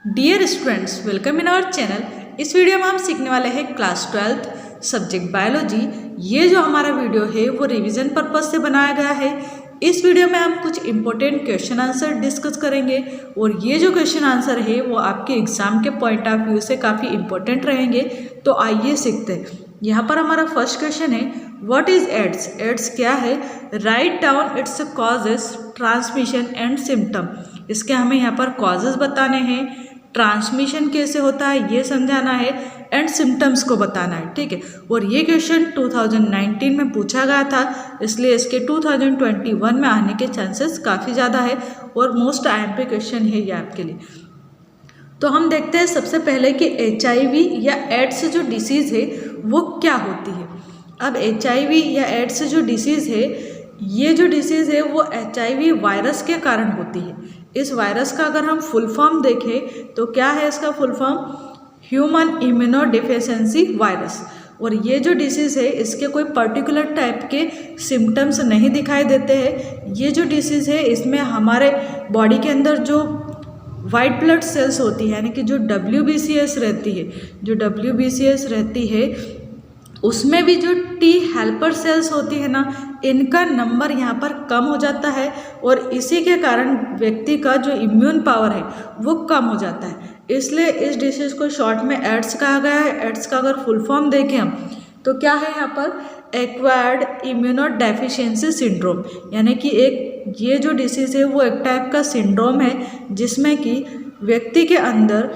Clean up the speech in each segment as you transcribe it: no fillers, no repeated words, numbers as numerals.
Dear students, welcome in our channel. इस video में हम सीखने वाले हैं क्लास 12 सब्जेक्ट बायोलॉजी। ये जो हमारा वीडियो है वो रिवीजन पर्पज से बनाया गया है। इस वीडियो में हम कुछ इंपॉर्टेंट क्वेश्चन आंसर डिस्कस करेंगे और ये जो क्वेश्चन आंसर है वो आपके एग्जाम के पॉइंट ऑफ व्यू से काफ़ी इंपॉर्टेंट रहेंगे। तो आइए सीखते हैं। यहाँ पर हमारा फर्स्ट क्वेश्चन है, व्हाट इज एड्स? एड्स क्या है? Write down it's causes, transmission and symptom. इसके हमें यहाँ पर कॉजेज बताने हैं, ट्रांसमिशन कैसे होता है ये समझाना है एंड सिम्टम्स को बताना है। ठीक है, और ये क्वेश्चन 2019 में पूछा गया था, इसलिए इसके 2021 में आने के चांसेस काफ़ी ज़्यादा है और मोस्ट IMP क्वेश्चन है ये आपके लिए। तो हम देखते हैं सबसे पहले कि HIV या एड्स जो डिसीज़ है वो क्या होती है। अब HIV या एड्स जो डिसीज़ है, ये जो डिसीज़ है वो HIV वायरस के कारण होती है। इस वायरस का अगर हम फुल फॉर्म देखें तो क्या है इसका full form? Human immuno deficiency virus. और ये जो डिसीज़ है इसके कोई पर्टिकुलर टाइप के सिम्टम्स नहीं दिखाई देते हैं। ये जो डिसीज़ है इसमें हमारे बॉडी के अंदर जो वाइट ब्लड सेल्स होती है, यानी कि जो WBCS रहती है, जो WBCS रहती है उसमें भी जो T हेल्पर सेल्स होती है ना, इनका नंबर यहाँ पर कम हो जाता है और इसी के कारण व्यक्ति का जो इम्यून पावर है वो कम हो जाता है। इसलिए इस डिसीज़ को शॉर्ट में एड्स कहा गया है। एड्स का अगर फुल फॉर्म देखें हम तो क्या है यहाँ पर? एक्वायर्ड इम्यूनो डेफिशिएंसी सिंड्रोम, यानी कि एक ये जो डिसीज़ है वो एक टाइप का सिंड्रोम है जिसमें कि व्यक्ति के अंदर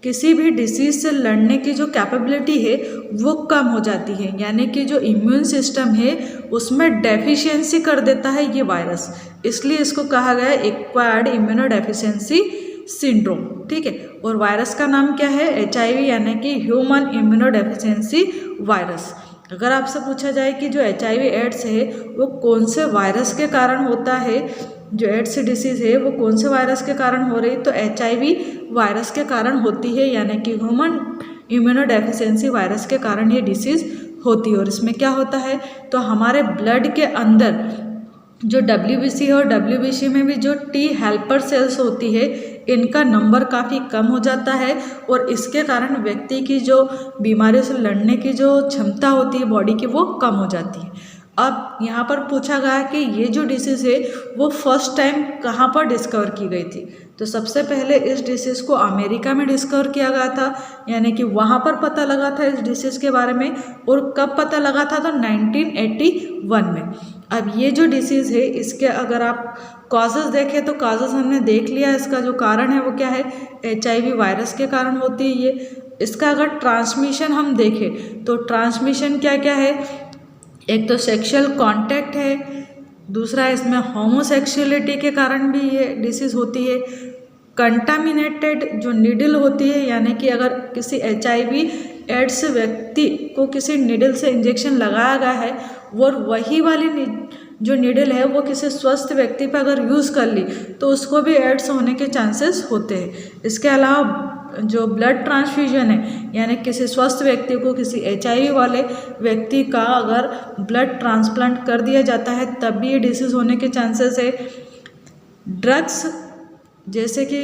किसी भी डिसीज़ से लड़ने की जो कैपेबिलिटी है वो कम हो जाती है, यानी कि जो इम्यून सिस्टम है उसमें डेफिशिएंसी कर देता है ये वायरस। इसलिए इसको कहा गया है एक्वायर्ड इम्यूनो डेफिशिएंसी सिंड्रोम। ठीक है, और वायरस का नाम क्या है? HIV, यानी कि ह्यूमन इम्यूनो डेफिशिएंसी वायरस। अगर आपसे पूछा जाए कि जो HIV एड्स है वो कौन से वायरस के कारण होता है, जो एड्स डिसीज़ है वो कौन से वायरस के कारण हो रही, तो HIV वायरस के कारण होती है, यानी कि ह्यूमन इम्यूनो डेफिशिएंसी वायरस के कारण ये डिसीज़ होती है। और इसमें क्या होता है, तो हमारे ब्लड के अंदर जो WBC है और WBC में भी जो T हेल्पर सेल्स होती है इनका नंबर काफ़ी कम हो जाता है और इसके कारण व्यक्ति की जो बीमारियों से लड़ने की जो क्षमता होती है बॉडी की वो कम हो जाती है। अब यहाँ पर पूछा गया कि ये जो डिसीज़ है वो फर्स्ट टाइम कहाँ पर डिस्कवर की गई थी, तो सबसे पहले इस डिसीज़ को अमेरिका में डिस्कवर किया गया था, यानी कि वहाँ पर पता लगा था इस डिसीज़ के बारे में। और कब पता लगा था? तो 1981 में। अब ये जो डिसीज़ है इसके अगर आप कॉजेज़ देखें तो कॉजेज़ हमने देख लिया, इसका जो कारण है वो क्या है? HIV वायरस के कारण होती है ये। इसका अगर ट्रांसमिशन हम देखें तो ट्रांसमिशन क्या क्या है? एक तो सेक्सुअल कांटेक्ट है, दूसरा इसमें होमोसेक्सुअलिटी के कारण भी ये डिसीज़ होती है। कंटामिनेटेड जो नीडल होती है, यानी कि अगर किसी HIV एड्स व्यक्ति को किसी नीडल से इंजेक्शन लगाया गया है और वही वाली जो नीडल है वो किसी स्वस्थ व्यक्ति पर अगर यूज़ कर ली तो उसको भी एड्स होने के चांसेस होते हैं। इसके अलावा जो ब्लड ट्रांसफ्यूजन है, यानी किसी स्वस्थ व्यक्ति को किसी HIV वाले व्यक्ति का अगर ब्लड ट्रांसप्लांट कर दिया जाता है तब भी ये डिसीज़ होने के चांसेस है। ड्रग्स, जैसे कि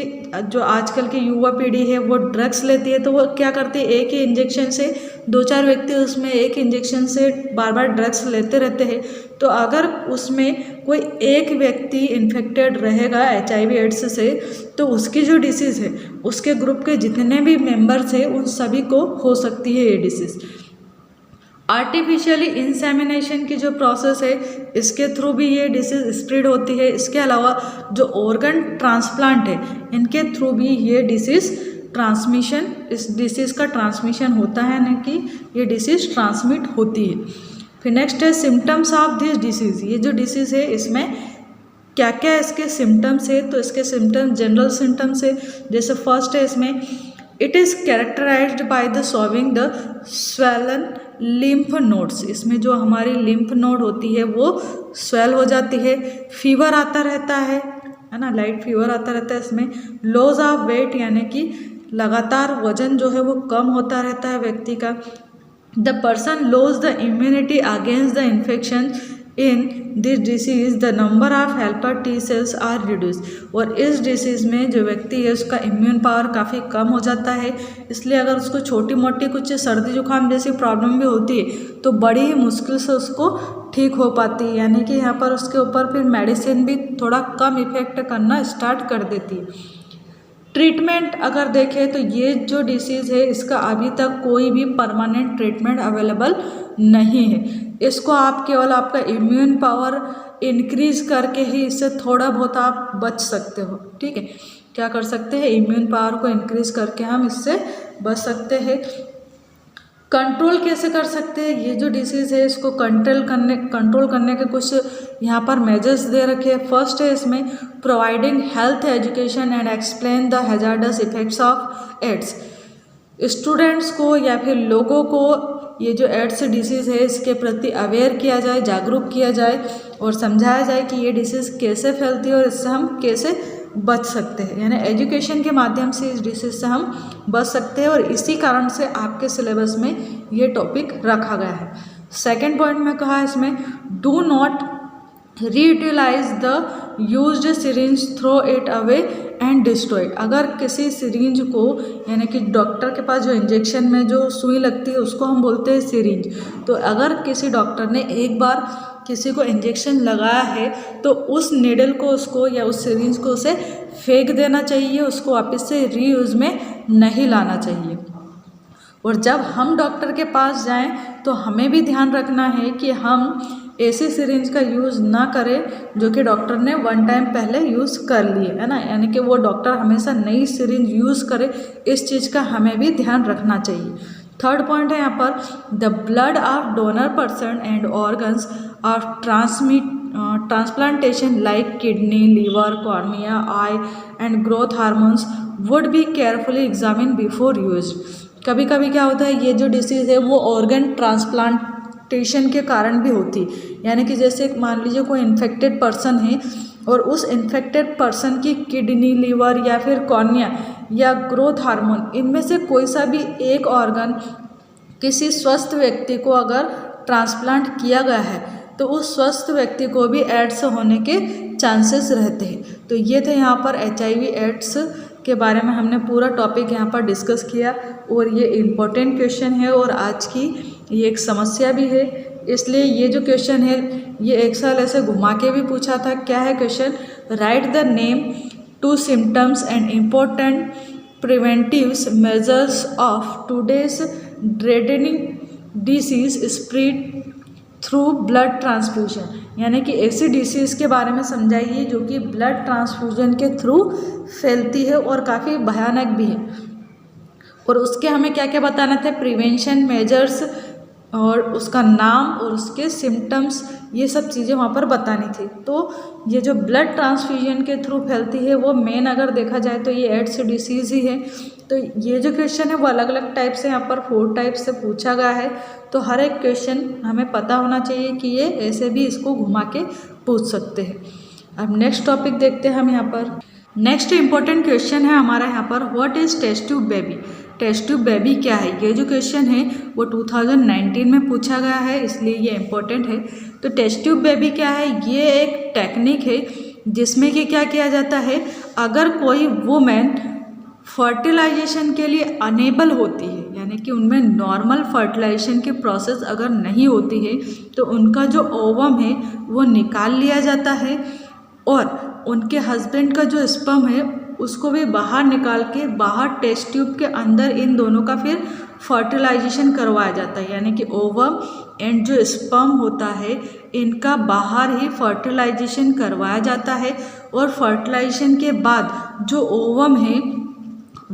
जो आजकल की युवा पीढ़ी है वो ड्रग्स लेती है, तो वो क्या करती है, एक ही इंजेक्शन से 2-4 व्यक्ति उसमें एक इंजेक्शन से बार बार ड्रग्स लेते रहते हैं। तो अगर उसमें कोई एक व्यक्ति इन्फेक्टेड रहेगा HIV एड्स से तो उसकी जो डिसीज़ है उसके ग्रुप के जितने भी मेंबर्स हैं उन सभी को हो सकती है ये डिसीज़। आर्टिफिशियली इंसेमिनेशन की जो प्रोसेस है इसके थ्रू भी ये डिसीज़ स्प्रेड होती है। इसके अलावा जो ऑर्गन ट्रांसप्लांट है इनके थ्रू भी ये डिसीज़ ट्रांसमिशन, इस डिसीज़ का ट्रांसमिशन होता है, ना कि ये डिसीज़ ट्रांसमिट होती है। फिर नेक्स्ट है सिम्टम्स ऑफ दिस डिसीज़। ये जो डिसीज़ है इसमें क्या क्या इसके सिम्टम्स है, तो इसके सिम्टम्स जनरल सिम्टम्स है। जैसे फर्स्ट है इसमें, it is characterised by the solving the swollen lymph nodes. इसमें जो हमारी लिम्फ नोड होती है वो स्वेल हो जाती है। फीवर आता रहता है ना, लाइट फीवर आता रहता है इसमें। लॉस ऑफ वेट, यानी कि लगातार वजन जो है वो कम होता रहता है व्यक्ति का। The person loss the immunity against the infection in this disease the number of helper T cells are reduce. और इस डिसीज़ में जो व्यक्ति है उसका इम्यून पावर काफ़ी कम हो जाता है, इसलिए अगर उसको छोटी मोटी कुछ सर्दी जुकाम जैसी प्रॉब्लम भी होती है तो बड़ी ही मुश्किल से उसको ठीक हो पाती है, यानी कि यहाँ पर उसके ऊपर फिर मेडिसिन भी थोड़ा कम इफेक्ट करना स्टार्ट कर देती है। ट्रीटमेंट अगर देखें तो ये जो डिसीज़ है इसका अभी तक कोई भी परमानेंट ट्रीटमेंट अवेलेबल नहीं है। इसको आप केवल आपका इम्यून पावर इंक्रीज करके ही इससे थोड़ा बहुत आप बच सकते हो। ठीक है, क्या कर सकते हैं, इम्यून पावर को इंक्रीज करके हम इससे बच सकते हैं। कंट्रोल कैसे कर सकते हैं, ये जो डिसीज़ है इसको कंट्रोल करने के कुछ यहाँ पर मेजर्स दे रखे हैं। फर्स्ट है इसमें providing health education and explain the hazardous effects of AIDS. Students को या फिर लोगों को ये जो एड्स डिसीज़ है इसके प्रति अवेयर किया जाए, जागरूक किया जाए और समझाया जाए कि ये डिसीज़ कैसे फैलती है और इससे हम कैसे बच सकते हैं। यानी एजुकेशन के माध्यम से इस डिसीज़ से हम बच सकते हैं और इसी कारण से आपके सिलेबस में ये टॉपिक रखा गया है। सेकेंड पॉइंट में कहा इसमें do not reutilize the used syringe, throw it away and destroy it. अगर किसी सिरिंज को, यानी कि डॉक्टर के पास जो इंजेक्शन में जो सुई लगती है उसको हम बोलते हैं सिरिंज, तो अगर किसी डॉक्टर ने एक बार किसी को इंजेक्शन लगाया है तो उस नीडल को उसको या उस सिरिंज को उसे फेंक देना चाहिए, उसको वापस से रीयूज़ में नहीं लाना चाहिए। और जब हम डॉक्टर के पास जाएं तो हमें भी ध्यान रखना है कि हम ऐसी सिरिंज का यूज़ ना करें जो कि डॉक्टर ने वन टाइम पहले यूज़ कर लिए, है ना, यानी कि वो डॉक्टर हमेशा नई सिरिंज यूज़ करे, इस चीज़ का हमें भी ध्यान रखना चाहिए। थर्ड पॉइंट है यहाँ पर the blood of donor person and organs of transplantation like kidney, liver, cornea, eye and growth hormones would be carefully examine before use. कभी कभी क्या होता है, ये जो डिसीज़ है वो ऑर्गन ट्रांसप्लांटेशन के कारण भी होती है, यानी कि जैसे मान लीजिए कोई इन्फेक्टेड पर्सन है और उस इन्फेक्टेड पर्सन की किडनी, लीवर या फिर कॉर्निया या ग्रोथ हार्मोन, इनमें से कोई सा भी एक ऑर्गन किसी स्वस्थ व्यक्ति को अगर ट्रांसप्लांट किया गया है तो उस स्वस्थ व्यक्ति को भी एड्स होने के चांसेस रहते हैं। तो ये थे यहाँ पर HIV एड्स के बारे में हमने पूरा टॉपिक यहाँ पर डिस्कस किया और ये इम्पोर्टेंट क्वेश्चन है और आज की ये एक समस्या भी है, इसलिए ये जो क्वेश्चन है ये एक साल ऐसे घुमा के भी पूछा था। क्या है question, write the name two symptoms and important preventives measures of today's dreading disease spread through blood transfusion, यानी कि ऐसी डिसीज़ के बारे में समझाइए जो कि ब्लड ट्रांसफ्यूजन के थ्रू फैलती है और काफ़ी भयानक भी है। और उसके हमें क्या क्या बताना थे, प्रिवेंशन मेजर्स और उसका नाम और उसके सिम्टम्स, ये सब चीज़ें वहाँ पर बतानी थी। तो ये जो ब्लड ट्रांसफ्यूजन के थ्रू फैलती है वो मेन अगर देखा जाए तो ये एड्स डिसीज़ ही है। तो ये जो क्वेश्चन है वो अलग अलग टाइप से यहाँ पर 4 टाइप से पूछा गया है, तो हर एक क्वेश्चन हमें पता होना चाहिए कि ये ऐसे भी इसको घुमा के पूछ सकते हैं। अब नेक्स्ट टॉपिक देखते हैं हम यहाँ पर। नेक्स्ट इम्पॉर्टेंट क्वेश्चन है हमारा यहाँ पर, what is test tube baby. Test tube baby क्या है, ये जो क्वेश्चन है वो 2019 में पूछा गया है, इसलिए ये इम्पोर्टेंट है। तो टेस्ट ट्यूब बेबी क्या है, ये एक टेक्निक है जिसमें कि क्या किया जाता है, अगर कोई वुमेन फर्टिलाइजेशन के लिए अनेबल होती है, यानी कि उनमें नॉर्मल फर्टिलाइजेशन की प्रोसेस अगर नहीं होती है तो उनका जो ओवम है वो निकाल लिया जाता है और उनके हस्बैंड का जो स्पर्म है उसको भी बाहर निकाल के बाहर टेस्ट ट्यूब के अंदर इन दोनों का फिर फर्टिलाइजेशन करवाया जाता है, यानी कि ओवम एंड जो स्पर्म होता है इनका बाहर ही फर्टिलाइजेशन करवाया जाता है। और फर्टिलाइजेशन के बाद जो ओवम है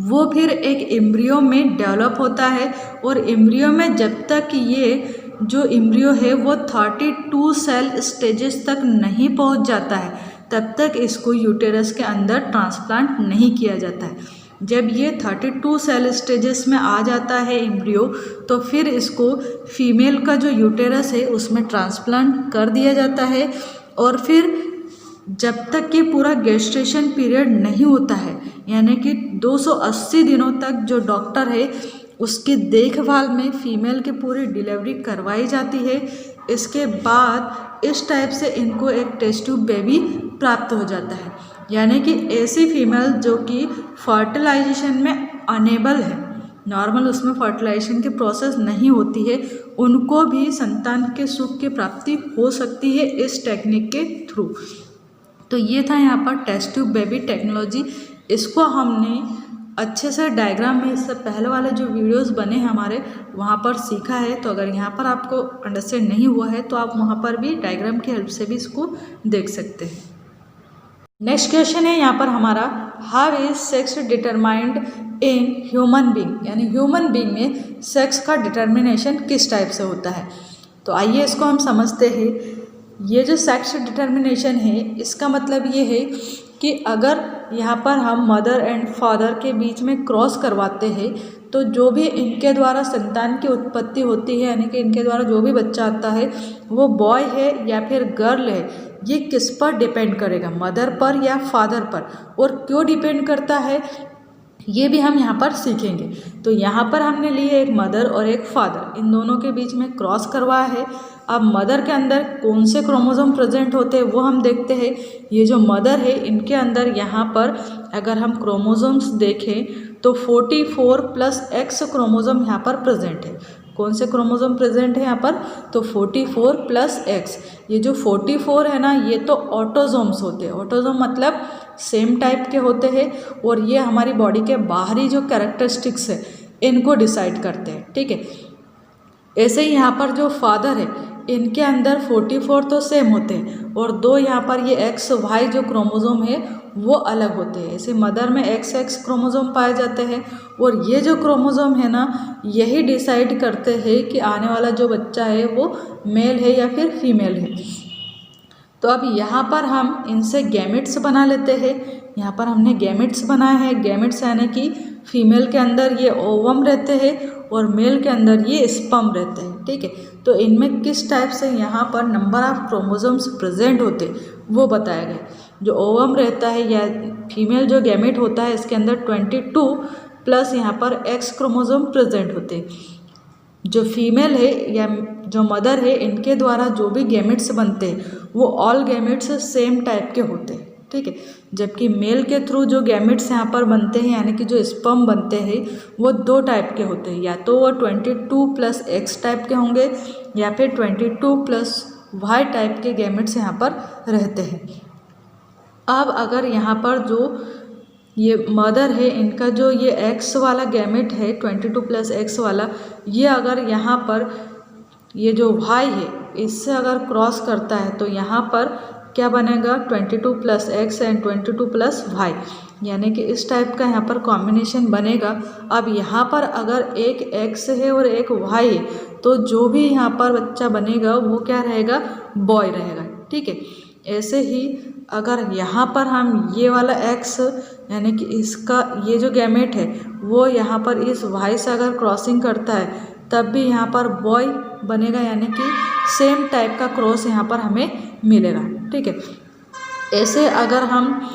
वो फिर एक एम्ब्रियो में डेवलप होता है और एम्ब्रियो में जब तक ये जो एम्ब्रियो है वो 32 सेल स्टेजेस तक नहीं पहुंच जाता है तब तक इसको यूटेरस के अंदर ट्रांसप्लांट नहीं किया जाता है। जब ये 32 सेल स्टेजेस में आ जाता है एम्ब्रियो तो फिर इसको फीमेल का जो यूटेरस है उसमें ट्रांसप्लांट कर दिया जाता है और फिर जब तक कि पूरा गेस्टेशन पीरियड नहीं होता है, यानी कि 280 दिनों तक जो डॉक्टर है उसकी देखभाल में फीमेल की पूरी डिलीवरी करवाई जाती है, इसके बाद इस टाइप से इनको एक टेस्ट ट्यूब बेबी प्राप्त हो जाता है। यानी कि ऐसी फीमेल जो कि फर्टिलाइजेशन में अनेबल है, नॉर्मल उसमें फर्टिलाइजेशन की प्रोसेस नहीं होती है, उनको भी संतान के सुख की प्राप्ति हो सकती है इस टेक्निक के थ्रू। तो ये था यहाँ पर टेस्ट ट्यूब बेबी टेक्नोलॉजी। इसको हमने अच्छे से डायग्राम में इससे पहले वाले जो वीडियोस बने हैं हमारे वहाँ पर सीखा है। तो अगर यहाँ पर आपको अंडरस्टैंड नहीं हुआ है तो आप वहाँ पर भी डायग्राम की हेल्प से भी इसको देख सकते हैं। नेक्स्ट क्वेश्चन है यहाँ पर हमारा, how is sex determined in human being, यानी ह्यूमन बीइंग में सेक्स का डिटर्मिनेशन किस टाइप से होता है। तो आइए इसको हम समझते हैं। ये जो सेक्स डिटर्मिनेशन है इसका मतलब ये है कि अगर यहाँ पर हम मदर एंड फादर के बीच में क्रॉस करवाते हैं तो जो भी इनके द्वारा संतान की उत्पत्ति होती है, यानी कि इनके द्वारा जो भी बच्चा आता है वो बॉय है या फिर गर्ल है, ये किस पर डिपेंड करेगा, मदर पर या फादर पर, और क्यों डिपेंड करता है ये भी हम यहाँ पर सीखेंगे। तो यहाँ पर हमने ली है एक मदर और एक फादर, इन दोनों के बीच में क्रॉस करवाया है। अब मदर के अंदर कौन से क्रोमोसोम प्रेजेंट होते हैं वो हम देखते हैं। ये जो मदर है इनके अंदर यहाँ पर अगर हम क्रोमोसोम्स देखें तो 44 + X क्रोमोसोम यहाँ पर प्रेजेंट है। कौन से क्रोमोसोम प्रेजेंट है यहाँ पर, तो 44 + X। ये जो 44 है ना, ये तो ऑटोजोम्स होते हैं। ऑटोजोम मतलब सेम टाइप के होते हैं और ये हमारी बॉडी के बाहरी जो कैरेक्टरिस्टिक्स है इनको डिसाइड करते हैं, ठीक है। ऐसे ही यहाँ पर जो फादर है इनके अंदर 44 तो सेम होते हैं और 2 यहाँ पर ये XY जो क्रोमोसोम है वो अलग होते हैं। ऐसे मदर में XX क्रोमोसोम पाए जाते हैं और ये जो क्रोमोसोम है ना यही डिसाइड करते हैं कि आने वाला जो बच्चा है वो मेल है या फिर फीमेल है। तो अब यहाँ पर हम इनसे गैमेट्स बना लेते हैं। यहाँ पर हमने गैमेट्स बनाए हैं। गैमेट्स यानी कि फीमेल के अंदर ये ओवम रहते हैं और मेल के अंदर ये स्पर्म रहते हैं, ठीक है। तो इनमें किस टाइप से यहाँ पर नंबर ऑफ क्रोमोसोम्स प्रेजेंट होते वो बताया गया। जो ओवम रहता है या फीमेल जो गैमेट होता है इसके अंदर 22 + यहाँ पर X क्रोमोसोम प्रेजेंट होते हैं। जो फीमेल है या जो मदर है इनके द्वारा जो भी गैमेट्स बनते हैं वो ऑल गैमेट्स सेम टाइप के होते हैं, ठीक है। जबकि मेल के थ्रू जो गैमेट्स यहाँ पर बनते हैं यानी कि जो स्पर्म बनते हैं वो 2 टाइप के होते हैं, या तो वो 22 + X टाइप के होंगे या फिर 22 + Y टाइप के गैमेट्स यहाँ पर रहते हैं। अब अगर यहाँ पर जो ये मदर है इनका जो ये X वाला गैमेट है 22 + X वाला, ये अगर यहाँ पर ये जो Y है इससे अगर क्रॉस करता है तो यहाँ पर क्या बनेगा 22 + X एंड 22 + Y, यानी कि इस टाइप का यहाँ पर कॉम्बिनेशन बनेगा। अब यहाँ पर अगर एक X है और एक Y है तो जो भी यहाँ पर बच्चा बनेगा वो क्या रहेगा, बॉय रहेगा, ठीक है। ऐसे ही अगर यहाँ पर हम ये वाला X यानी कि इसका ये जो गैमेट है वो यहाँ पर इस Y से अगर क्रॉसिंग करता है तब भी यहाँ पर बॉय बनेगा, यानी कि सेम टाइप का क्रॉस यहाँ पर हमें मिलेगा, ठीक है। ऐसे अगर हम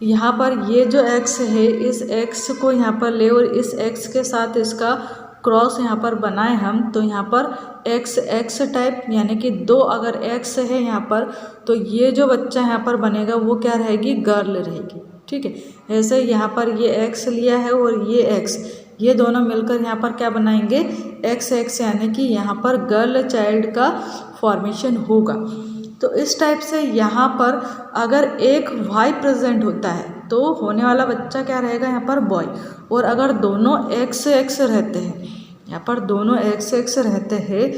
यहाँ पर ये जो X है इस X को यहाँ पर ले और इस X के साथ इसका क्रॉस यहाँ पर बनाए हम तो यहाँ पर X टाइप यानी कि 2 अगर X है यहाँ पर तो ये जो बच्चा यहाँ पर बनेगा वो क्या रहेगी, गर्ल रहेगी, ठीक है। ऐसे यहाँ पर ये X लिया है और ये X, ये दोनों मिलकर यहाँ पर क्या बनाएंगे, XX, यानी कि यहाँ पर गर्ल चाइल्ड का फॉर्मेशन होगा। तो इस टाइप से यहाँ पर अगर एक Y प्रेजेंट होता है तो होने वाला बच्चा क्या रहेगा, यहाँ पर बॉय। और अगर दोनों XX रहते हैं, यहाँ पर दोनों XX रहते हैं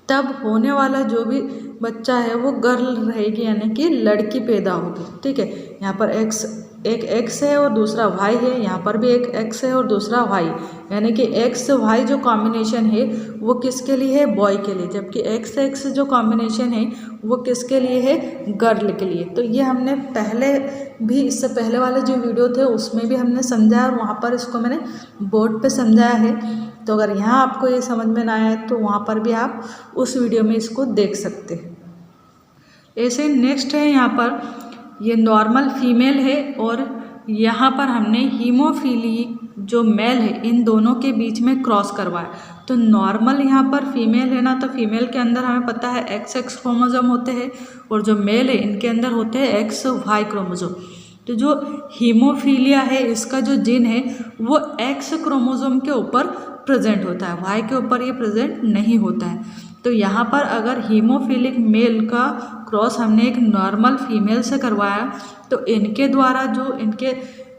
तब होने वाला जो भी बच्चा है वो गर्ल रहेगी, यानी कि लड़की पैदा होगी, ठीक है। यहाँ पर एक X है और दूसरा Y है, यहाँ पर भी एक X है और दूसरा Y, यानी कि XY जो कॉम्बिनेशन है वो किसके लिए है, बॉय के लिए, जबकि XX जो कॉम्बिनेशन है वो किसके लिए है, गर्ल के लिए। तो ये हमने पहले भी, इससे पहले वाले जो वीडियो थे उसमें भी हमने समझाया और वहाँ पर इसको मैंने बोर्ड पे समझाया है। तो अगर यहाँ आपको ये समझ में ना आए तो वहाँ पर भी आप उस वीडियो में इसको देख सकते हैं। ऐसे नेक्स्ट है यहाँ पर ये नॉर्मल फीमेल है और यहाँ पर हमने हीमोफिलिक जो मेल है इन दोनों के बीच में क्रॉस करवाया। तो नॉर्मल यहाँ पर फीमेल है ना, तो फीमेल के अंदर हमें पता है XX क्रोमोसोम होते हैं और जो मेल है इनके अंदर होते हैं XY क्रोमोसोम। तो जो हीमोफीलिया है इसका जो जीन है वो X क्रोमोसोम के ऊपर प्रेजेंट होता है, Y के ऊपर ये प्रेजेंट नहीं होता है। तो यहाँ पर अगर हीमोफिलिक मेल का क्रॉस हमने एक नॉर्मल फीमेल से करवाया तो इनके द्वारा जो इनके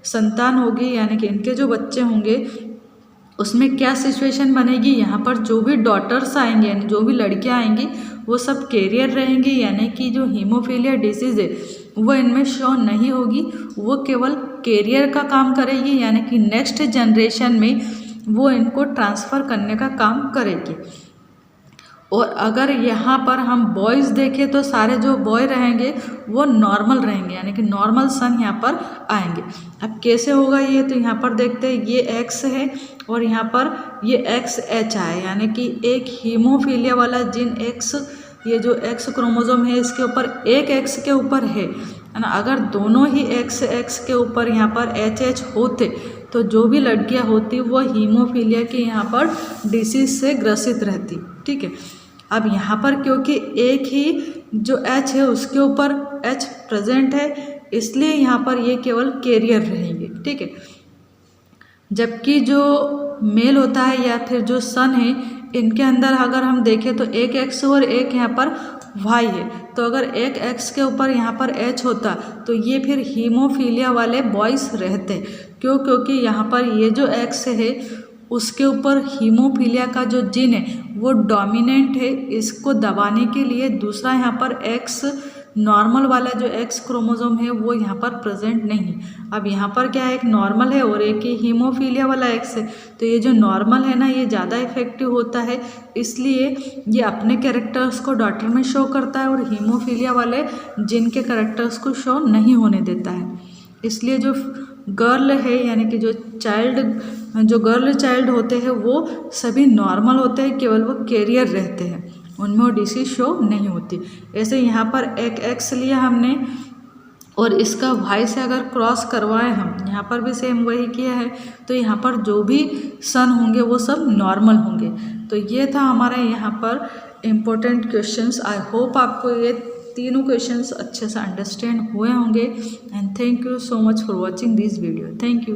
संतान होगी यानी कि इनके जो बच्चे होंगे उसमें क्या सिचुएशन बनेगी, यहाँ पर जो भी डॉटर्स आएंगे यानी जो भी लड़कियाँ आएंगी वो सब कैरियर रहेंगी, यानी कि जो हीमोफीलिया डिसीज़ है वो इनमें शो नहीं होगी, वो केवल कैरियर का काम करेगी, यानी कि नेक्स्ट जनरेशन में वो इनको ट्रांसफ़र करने का काम करेगी। और अगर यहाँ पर हम बॉयज़ देखें तो सारे जो बॉय रहेंगे वो नॉर्मल रहेंगे, यानी कि नॉर्मल सन यहाँ पर आएंगे। अब कैसे होगा ये, तो यहाँ पर देखते हैं ये X है और यहाँ पर ये XH आए, यानी कि एक हीमोफीलिया वाला जीन X, ये जो X क्रोमोसोम है इसके ऊपर एक X के ऊपर है ना। अगर दोनों ही XX के ऊपर यहाँ पर HH होते तो जो भी लड़कियाँ होती वो हीमोफीलिया की यहाँ पर डिसीज से ग्रसित रहती। ठीक है, अब यहाँ पर क्योंकि एक ही जो H है उसके ऊपर H प्रेजेंट है इसलिए यहाँ पर ये केवल कैरियर रहेंगे। ठीक है, जबकि जो मेल होता है या फिर जो सन है इनके अंदर अगर हम देखें तो एक X और एक यहाँ पर Y है, तो अगर एक X के ऊपर यहाँ पर H होता तो ये फिर हीमोफीलिया वाले बॉयज़ रहते। क्यों, क्योंकि यहाँ पर ये जो X है उसके ऊपर हीमोफीलिया का जो जीन है वो डोमिनेंट है, इसको दबाने के लिए दूसरा यहाँ पर X नॉर्मल वाला जो X क्रोमोसोम है वो यहाँ पर प्रेजेंट नहीं। अब यहाँ पर क्या है, एक नॉर्मल है और एक ही हीमोफीलिया वाला X है, तो ये जो नॉर्मल है ना ये ज़्यादा इफेक्टिव होता है, इसलिए ये अपने कैरेक्टर्स को डॉटर में शो करता है और हीमोफीलिया वाले जिनके कैरेक्टर्स को शो नहीं होने देता है। इसलिए जो गर्ल है यानी कि जो गर्ल चाइल्ड होते हैं वो सभी नॉर्मल होते हैं, केवल वो कैरियर रहते हैं, उनमें वो डिसीज शो नहीं होती। ऐसे यहाँ पर एक X लिया हमने और इसका Y से अगर क्रॉस करवाए हम, यहाँ पर भी सेम वही किया है, तो यहाँ पर जो भी सन होंगे वो सब नॉर्मल होंगे। तो ये था हमारा यहाँ पर इम्पोर्टेंट क्वेश्चंस। आई होप आपको ये तीनों क्वेश्चंस अच्छे से अंडरस्टैंड हुए होंगे and thank you so much for watching this video. Thank you.